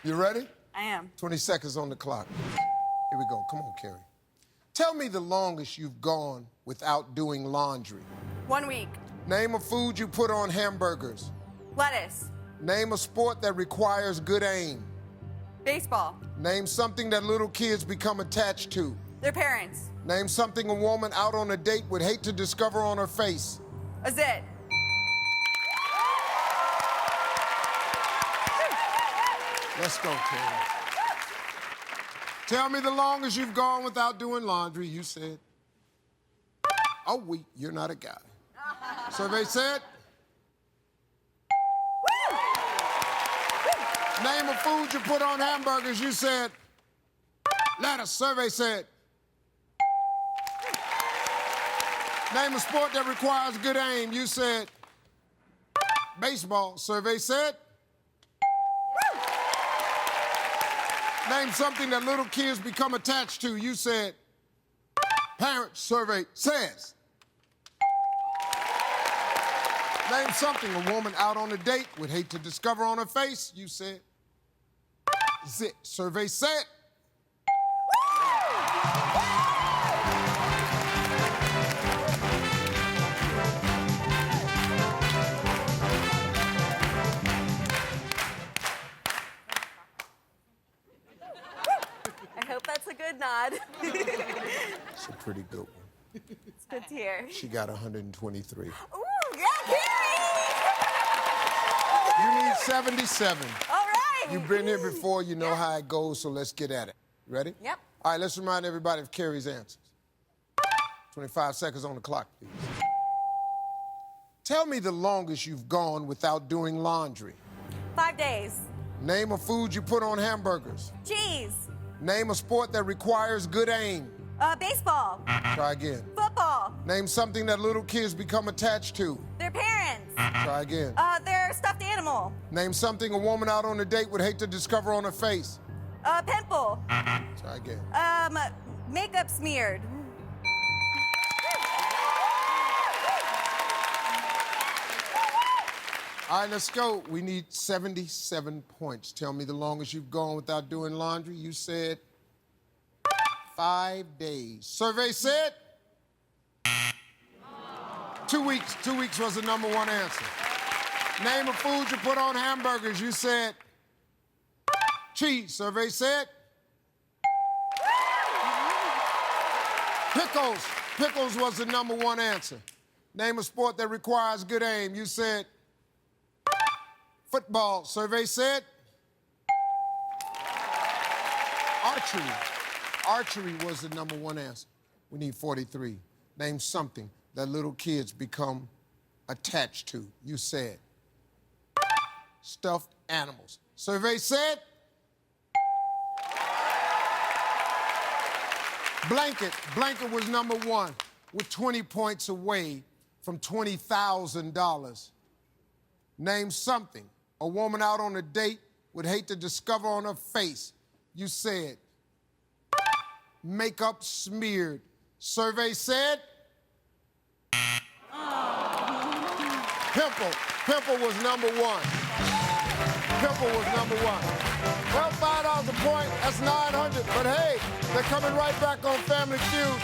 You ready? I am. 20 seconds on the clock. Here we go. Come on, Kerrie. Tell me the longest you've gone without doing laundry. 1 week. Name a food you put on hamburgers. Lettuce. Name a sport that requires good aim. Baseball. Name something that little kids become attached to. Their parents. Name something a woman out on a date would hate to discover on her face. A zit. Let's go, Kerrie. Tell me the longest you've gone without doing laundry. You said a week. You're not a guy. Survey said. Name a food you put on hamburgers. You said lettuce. Survey said. Name a sport that requires good aim. You said baseball. Survey said. Name something that little kids become attached to. You said parents. Survey says. Name something a woman out on a date would hate to discover on her face. You said zit. Survey said. I hope that's a good nod. It's a pretty good one. It's good to hear. She got 123. Ooh, yeah, Kerrie! You need 77. All right. You've been here before, you know how it goes, so let's get at it. Ready? Yep. All right, let's remind everybody of Kerrie's answers. 25 seconds on the clock, please. Tell me the longest you've gone without doing laundry. 5 days. Name a food you put on hamburgers. Cheese. Name a sport that requires good aim. Baseball. Try again. Football. Name something that little kids become attached to. Their parents. Try again. Their stuffed animal. Name something a woman out on a date would hate to discover on her face. Pimple. Try again. Makeup smeared. All right, let's go. We need 77 points. Tell me the longest you've gone without doing laundry. You said 5 days. Survey said 2 weeks. 2 weeks was the number one answer. Name a food you put on hamburgers. You said cheese. Survey said pickles. Pickles was the number one answer. Name a sport that requires good aim. You said football. Survey said archery. Archery was the number one answer. We need 43. Name something that little kids become attached to. You said stuffed animals. Survey said blanket. Blanket was number one with 20 points away from $20,000. Name something a woman out on a date would hate to discover on her face. You said makeup smeared. Survey said pimple. Pimple was number one. Pimple was number one. Well, $5 a point, that's 900. But hey, they're coming right back on Family Feud.